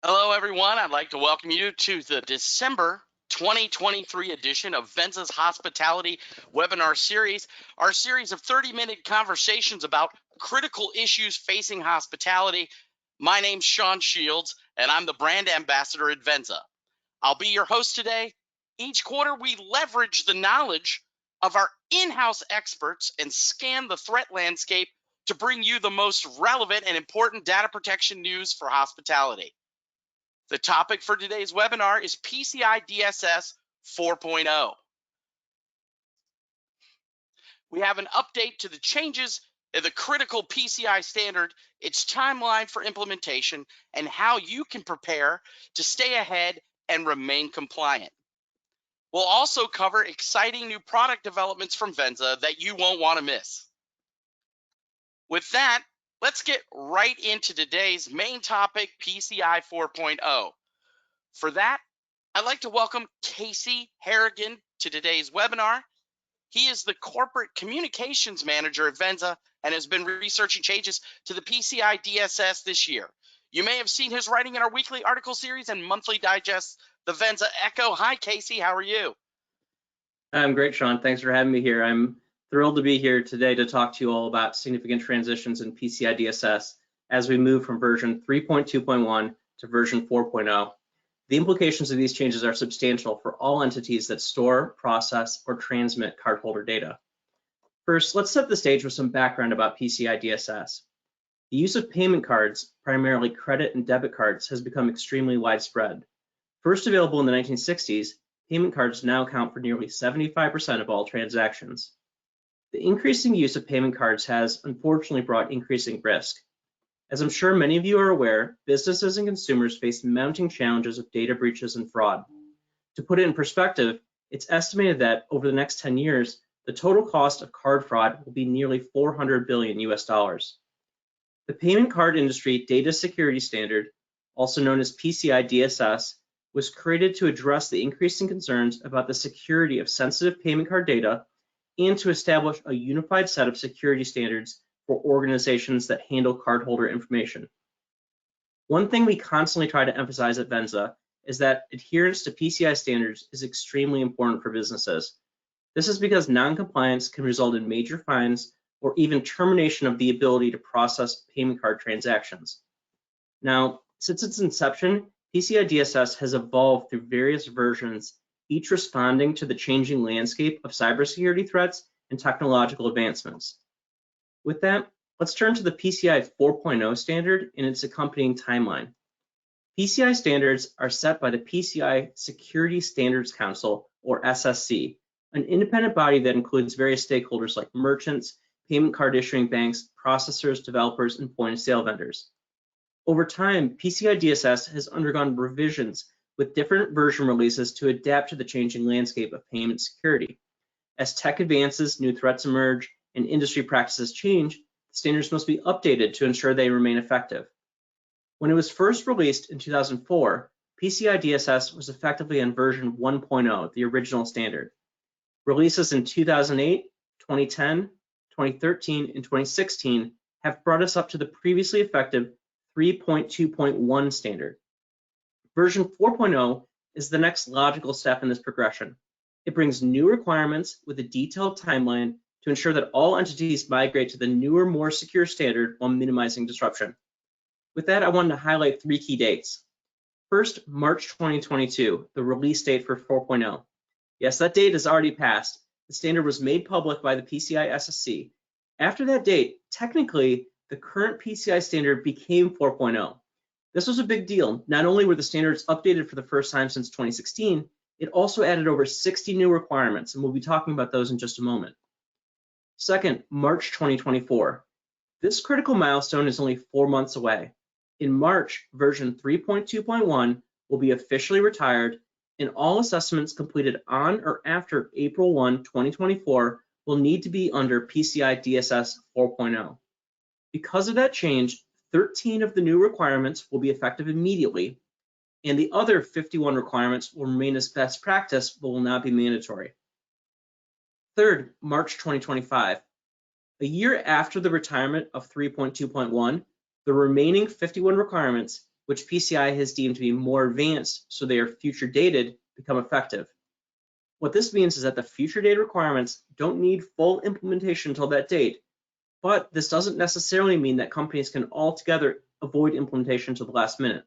Hello, everyone. I'd like to welcome you to the December 2023 edition of Venza's Hospitality Webinar Series, our series of 30-minute conversations about critical issues facing hospitality. My name's Sean Shields, and I'm the brand ambassador at Venza. I'll be your host today. Each quarter, we leverage the knowledge of our in-house experts and scan the threat landscape to bring you the most relevant and important data protection news for hospitality. The topic for today's webinar is PCI DSS 4.0. We have an update to the changes in the critical PCI standard, its timeline for implementation, and how you can prepare to stay ahead and remain compliant. We'll also cover exciting new product developments from Venza that you won't want to miss. With that, let's get right into today's main topic, PCI 4.0. For that, I'd like to welcome Casey Harrigan to today's webinar. He is the Corporate Communications Manager at Venza and has been researching changes to the PCI DSS this year. You may have seen his writing in our weekly article series and monthly digests, the Venza Echo. Hi, Casey. How are you? I'm great, Sean. Thanks for having me here. I'm thrilled to be here today to talk to you all about significant transitions in PCI DSS as we move from version 3.2.1 to version 4.0. The implications of these changes are substantial for all entities that store, process, or transmit cardholder data. First, let's set the stage with some background about PCI DSS. The use of payment cards, primarily credit and debit cards, has become extremely widespread. First available in the 1960s, payment cards now account for nearly 75% of all transactions. The increasing use of payment cards has unfortunately brought increasing risk. As I'm sure many of you are aware, businesses and consumers face mounting challenges of data breaches and fraud. To put it in perspective, it's estimated that over the next 10 years, the total cost of card fraud will be nearly 400 billion US dollars. The payment card industry data security standard, also known as PCI DSS, was created to address the increasing concerns about the security of sensitive payment card data and to establish a unified set of security standards for organizations that handle cardholder information. One thing we constantly try to emphasize at Venza is that adherence to PCI standards is extremely important for businesses. This is because non-compliance can result in major fines or even termination of the ability to process payment card transactions. Now, since its inception, PCI DSS has evolved through various versions, each responding to the changing landscape of cybersecurity threats and technological advancements. With that, let's turn to the PCI 4.0 standard and its accompanying timeline. PCI standards are set by the PCI Security Standards Council, or SSC, an independent body that includes various stakeholders like merchants, payment card issuing banks, processors, developers, and point-of-sale vendors. Over time, PCI DSS has undergone revisions with different version releases to adapt to the changing landscape of payment security. As tech advances, new threats emerge, and industry practices change, standards must be updated to ensure they remain effective. When it was first released in 2004, PCI DSS was effectively on version 1.0, the original standard. Releases in 2008, 2010, 2013, and 2016 have brought us up to the previously effective 3.2.1 standard. Version 4.0 is the next logical step in this progression. It brings new requirements with a detailed timeline to ensure that all entities migrate to the newer, more secure standard while minimizing disruption. With that, I wanted to highlight 3 key dates. First, March 2022, the release date for 4.0. Yes, that date has already passed. The standard was made public by the PCI SSC. After that date, technically, the current PCI standard became 4.0. This was a big deal. Not only were the standards updated for the first time since 2016, it also added over 60 new requirements, and we'll be talking about those in just a moment. Second, March 2024. This critical milestone is only 4 months away. In March, version 3.2.1 will be officially retired, and all assessments completed on or after April 1, 2024 will need to be under PCI DSS 4.0. Because of that change, 13 of the new requirements will be effective immediately, and the other 51 requirements will remain as best practice but will not be mandatory. Third, March 2025. A year after the retirement of 3.2.1, the remaining 51 requirements, which PCI has deemed to be more advanced so they are future dated, become effective. What this means is that the future date requirements don't need full implementation until that date, but this doesn't necessarily mean that companies can altogether avoid implementation to the last minute.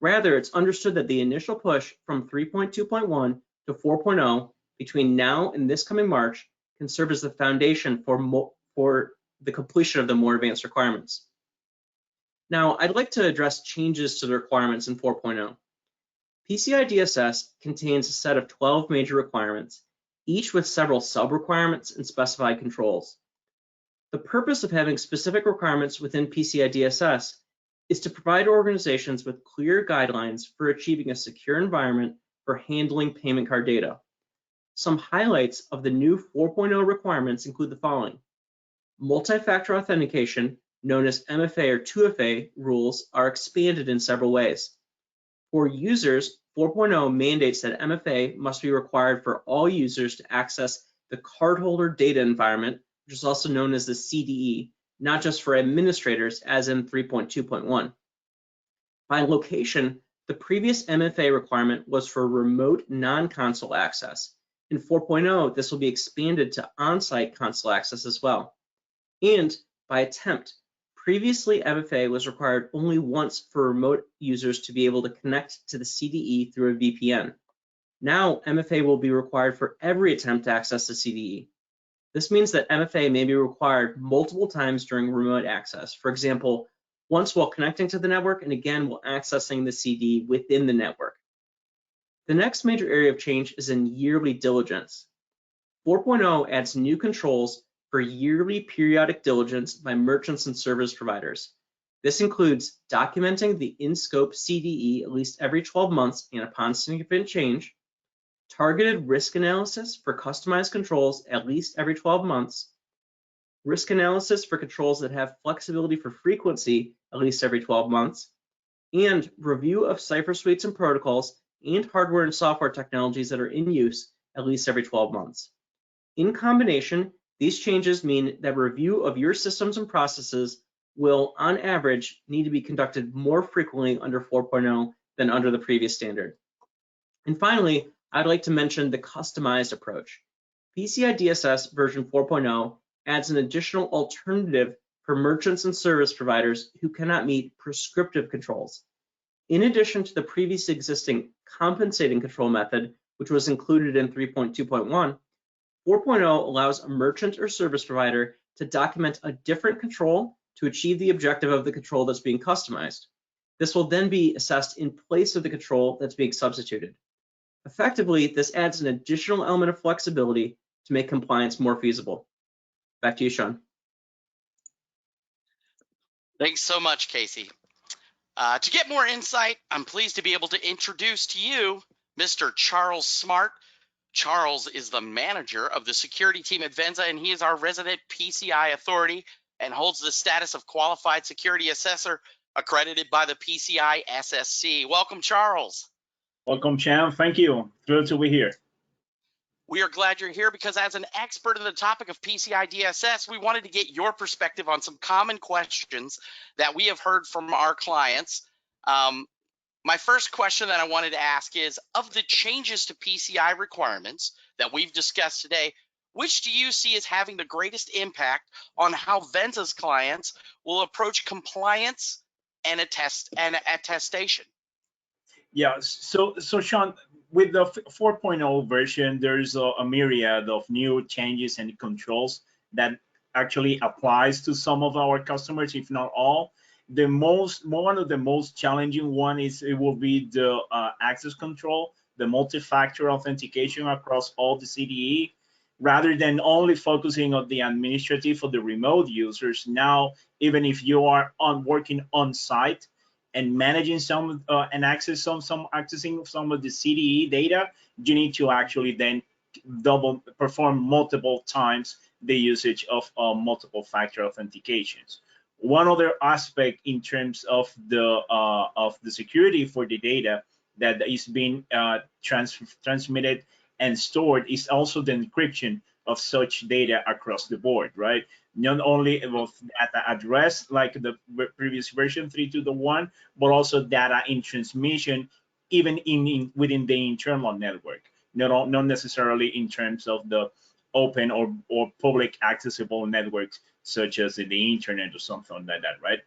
Rather, it's understood that the initial push from 3.2.1 to 4.0 between now and this coming March can serve as the foundation for the completion of the more advanced requirements. Now, I'd like to address changes to the requirements in 4.0. PCI DSS contains a set of 12 major requirements, each with several sub-requirements and specified controls. The purpose of having specific requirements within PCI DSS is to provide organizations with clear guidelines for achieving a secure environment for handling payment card data. Some highlights of the new 4.0 requirements include the following. Multi-factor authentication, known as MFA or 2FA rules, are expanded in several ways. For users, 4.0 mandates that MFA must be required for all users to access the cardholder data environment, which is also known as the CDE, not just for administrators as in 3.2.1. By location, the previous MFA requirement was for remote non-console access. In 4.0, this will be expanded to on-site console access as well. And by attempt, previously MFA was required only once for remote users to be able to connect to the CDE through a VPN. Now MFA will be required for every attempt to access the CDE. This means that MFA may be required multiple times during remote access. For example, once while connecting to the network and again while accessing the CD within the network. The next major area of change is in yearly diligence. 4.0 adds new controls for yearly periodic diligence by merchants and service providers. This includes documenting the in-scope CDE at least every 12 months and upon significant change, targeted risk analysis for customized controls at least every 12 months, risk analysis for controls that have flexibility for frequency at least every 12 months, and review of cipher suites and protocols and hardware and software technologies that are in use at least every 12 months. In combination, these changes mean that review of your systems and processes will, on average, need to be conducted more frequently under 4.0 than under the previous standard. And finally, I'd like to mention the customized approach. PCI DSS version 4.0 adds an additional alternative for merchants and service providers who cannot meet prescriptive controls. In addition to the previously existing compensating control method, which was included in 3.2.1, 4.0 allows a merchant or service provider to document a different control to achieve the objective of the control that's being customized. This will then be assessed in place of the control that's being substituted. Effectively, this adds an additional element of flexibility to make compliance more feasible. Back to you, Sean. Thanks so much, Casey. To get more insight, I'm pleased to be able to introduce to you Mr. Charles Smart. Charles is the manager of the security team at Venza, and he is our resident PCI authority and holds the status of qualified security assessor accredited by the PCI SSC. Welcome, Charles. Welcome, Cham. Thank you. Thrilled to be here. We are glad you're here because as an expert in the topic of PCI DSS, we wanted to get your perspective on some common questions that we have heard from our clients. My first question that I wanted to ask is, of the changes to PCI requirements that we've discussed today, which do you see as having the greatest impact on how Venza's clients will approach compliance and attestation? Yeah, so Sean, with the 4.0 version, there's a myriad of new changes and controls that actually applies to some of our customers, if not all. One of the most challenging one it will be the access control, the multi-factor authentication across all the CDE, rather than only focusing on the administrative for the remote users. Now, even if you are working on site and managing some and accessing some of the CDE data, you need to actually then perform multiple times the usage of multiple factor authentications. One other aspect in terms of the security for the data that is being transmitted and stored is also the encryption of such data across the board, right? not only of data at rest like the previous version 3.2.1, but also data in transmission, even within the internal network, not necessarily in terms of the open or public accessible networks such as the internet or something like that, right?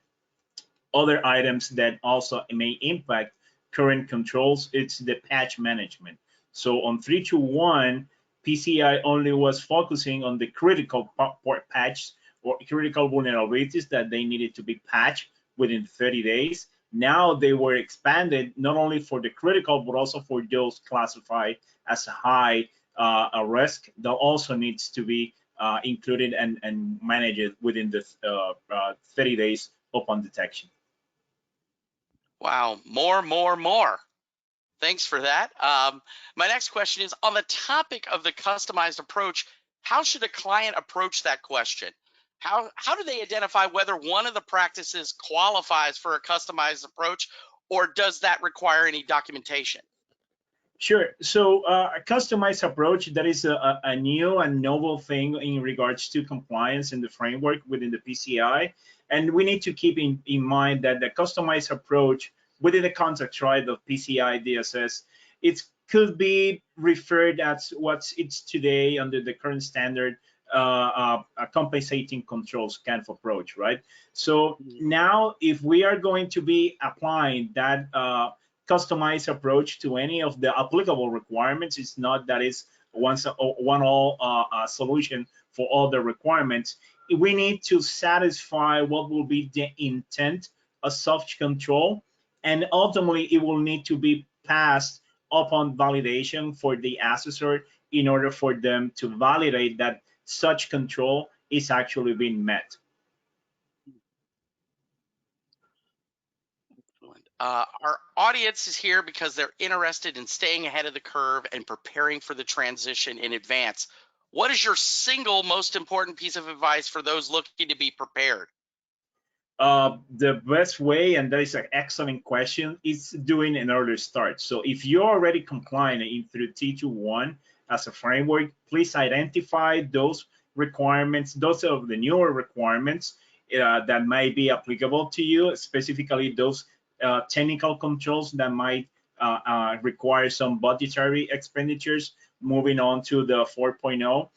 Other items that also may impact current controls, it's the patch management. So on 3.2.1, PCI only was focusing on the critical patch or critical vulnerabilities that they needed to be patched within 30 days. Now they were expanded not only for the critical, but also for those classified as high risk that also needs to be included and managed within the 30 days upon detection. Wow, more. Thanks for that. My next question is on the topic of the customized approach. How should a client approach that question? How do they identify whether one of the practices qualifies for a customized approach, or does that require any documentation? Sure. So a customized approach, that is a new and novel thing in regards to compliance in the framework within the PCI. And we need to keep in mind that the customized approach within the context, right, of PCI DSS, it could be referred as what it's today under the current standard, a compensating controls kind of approach, right? So now if we are going to be applying that customized approach to any of the applicable requirements, it's not that it's one all solution for all the requirements. We need to satisfy what will be the intent of such control, and ultimately it will need to be passed upon validation for the assessor in order for them to validate that such control is actually being met. Our audience is here because they're interested in staying ahead of the curve and preparing for the transition in advance. What is your single most important piece of advice for those looking to be prepared? The best way, and that is an excellent question, is doing an early start. So if you're already compliant through 3.2.1 as a framework, please identify those requirements, those of the newer requirements that might be applicable to you, specifically those technical controls that might require some budgetary expenditures moving on to the 4.0.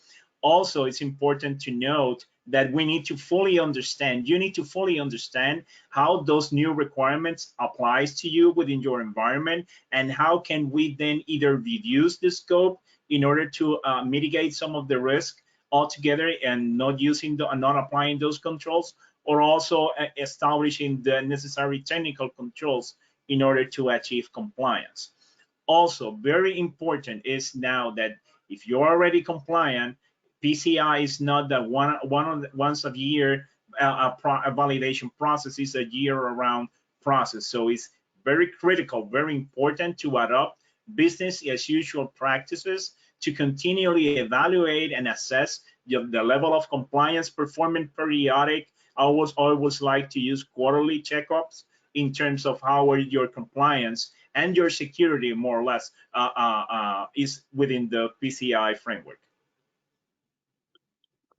Also, it's important to note that we need to fully understand, you need to fully understand how those new requirements applies to you within your environment, and how can we then either reduce the scope in order to mitigate some of the risk altogether and not applying those controls, or also establishing the necessary technical controls in order to achieve compliance. Also, very important is now that if you're already compliant, PCI is not that once a year a validation process, is a year-round process. So it's very critical, very important to adopt business as usual practices to continually evaluate and assess the level of compliance, performing periodic. I always like to use quarterly checkups in terms of how your compliance and your security more or less is within the PCI framework.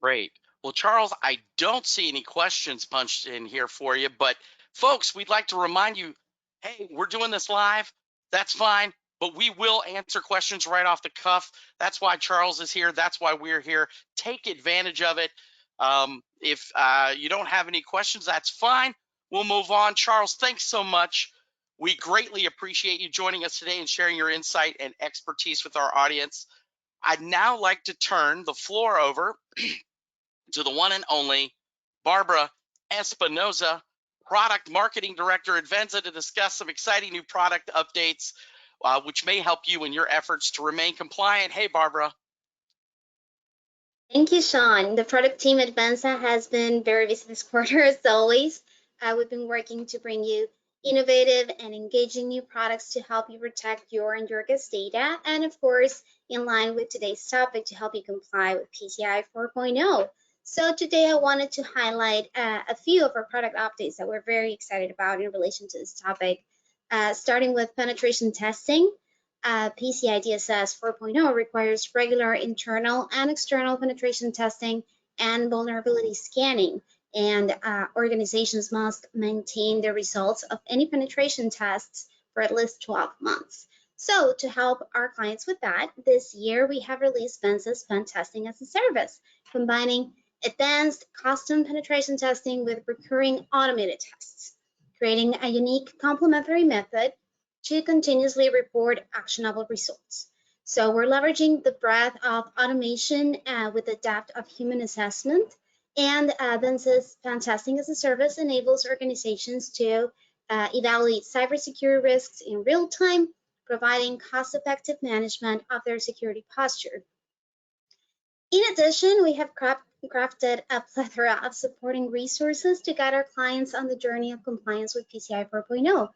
Great. Well, Charles, I don't see any questions punched in here for you, but folks, we'd like to remind you, hey, we're doing this live. That's fine, but we will answer questions right off the cuff. That's why Charles is here. That's why we're here. Take advantage of it. If you don't have any questions, that's fine. We'll move on. Charles, thanks so much. We greatly appreciate you joining us today and sharing your insight and expertise with our audience. I'd now like to turn the floor over to the one and only Barbara Espinoza, Product Marketing Director at Venza, to discuss some exciting new product updates, which may help you in your efforts to remain compliant. Hey, Barbara. Thank you, Sean. The product team at Venza has been very busy this quarter, as always. We've been working to bring you innovative and engaging new products to help you protect your and your guest data, and of course, in line with today's topic, to help you comply with PCI 4.0. So today I wanted to highlight a few of our product updates that we're very excited about in relation to this topic, starting with penetration testing. PCI DSS 4.0 requires regular internal and external penetration testing and vulnerability scanning. And organizations must maintain the results of any penetration tests for at least 12 months. So to help our clients with that, this year we have released Venza's Pen Testing as a Service, combining advanced custom penetration testing with recurring automated tests, creating a unique complementary method to continuously report actionable results. So we're leveraging the breadth of automation with the depth of human assessment, and Venza's Pen Testing as a Service enables organizations to evaluate cybersecurity risks in real time, providing cost-effective management of their security posture. In addition, we have crafted a plethora of supporting resources to guide our clients on the journey of compliance with PCI 4.0.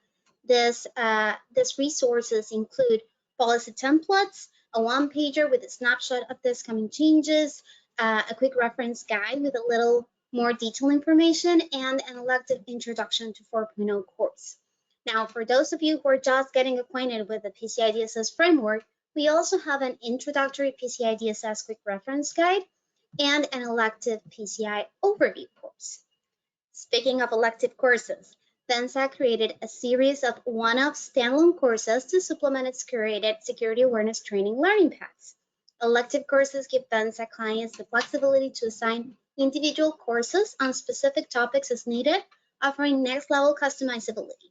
These resources include policy templates, a one-pager with a snapshot of this coming changes, a quick reference guide with a little more detailed information, and an elective introduction to 4.0 course. Now, for those of you who are just getting acquainted with the PCI DSS framework, we also have an introductory PCI DSS quick reference guide and an elective PCI overview course. Speaking of elective courses, Venza created a series of one-off standalone courses to supplement its curated security awareness training learning paths. Elective courses give Venza clients the flexibility to assign individual courses on specific topics as needed, offering next-level customizability.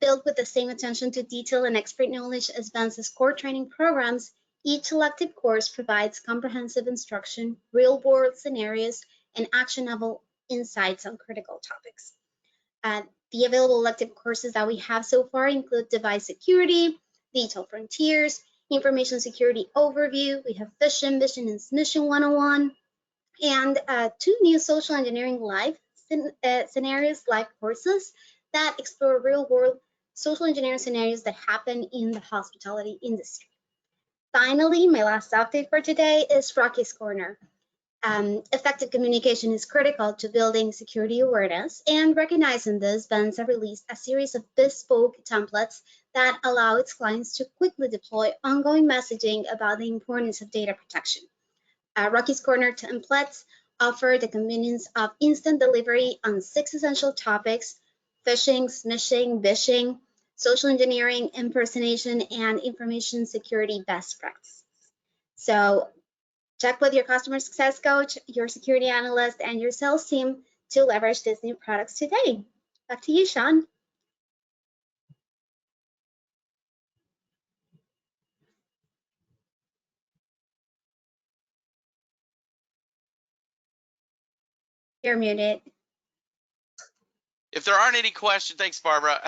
Built with the same attention to detail and expert knowledge as Venza's core training programs, each elective course provides comprehensive instruction, real-world scenarios, and actionable insights on critical topics. The available elective courses that we have so far include device security, digital frontiers, information security overview. We have Vision and Mission 101, and 2 new social engineering live scenarios live courses that explore real-world social engineering scenarios that happen in the hospitality industry. Finally, my last update for today is Rocky's Corner. Effective communication is critical to building security awareness, and recognizing this, Venza released a series of bespoke templates that allow its clients to quickly deploy ongoing messaging about the importance of data protection. Rocky's Corner templates offer the convenience of instant delivery on 6 essential topics: phishing, smishing, vishing, social engineering, impersonation, and information security best practices. So check with your customer success coach, your security analyst, and your sales team to leverage these new products today. Back to you, Sean. You're muted. If there aren't any questions, thanks, Barbara.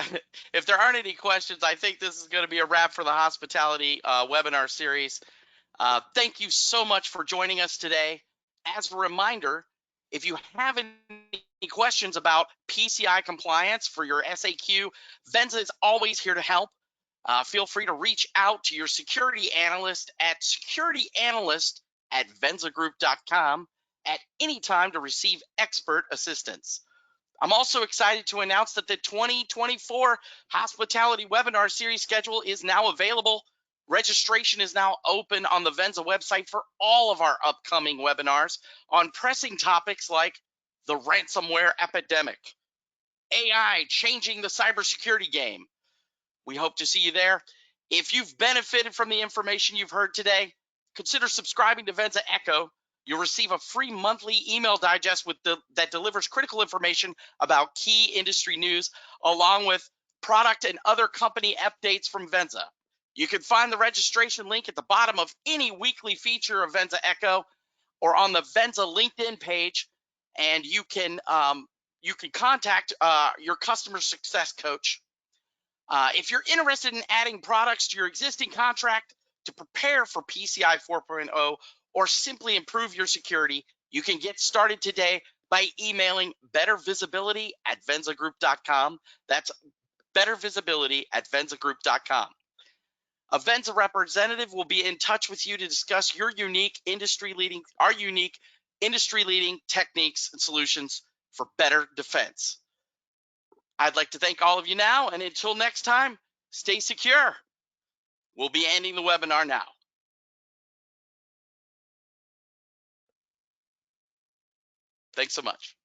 If there aren't any questions, I think this is going to be a wrap for the hospitality webinar series. Thank you so much for joining us today. As a reminder, if you have any questions about PCI compliance for your SAQ, Venza is always here to help. Feel free to reach out to your security analyst at securityanalyst@venzagroup.com at any time to receive expert assistance. I'm also excited to announce that the 2024 Hospitality Webinar Series schedule is now available. Registration is now open on the Venza website for all of our upcoming webinars on pressing topics like the ransomware epidemic, AI changing the cybersecurity game. We hope to see you there. If you've benefited from the information you've heard today, consider subscribing to Venza Echo. You'll receive a free monthly email digest that delivers critical information about key industry news, along with product and other company updates from Venza. You can find the registration link at the bottom of any weekly feature of Venza Echo or on the Venza LinkedIn page, and you can contact your customer success coach. If you're interested in adding products to your existing contract to prepare for PCI 4.0 or simply improve your security, you can get started today by emailing bettervisibility@venzagroup.com. That's bettervisibility@venzagroup.com. A Venza representative will be in touch with you to discuss our unique industry-leading techniques and solutions for better defense. I'd like to thank all of you now, and until next time, stay secure. We'll be ending the webinar now. Thanks so much.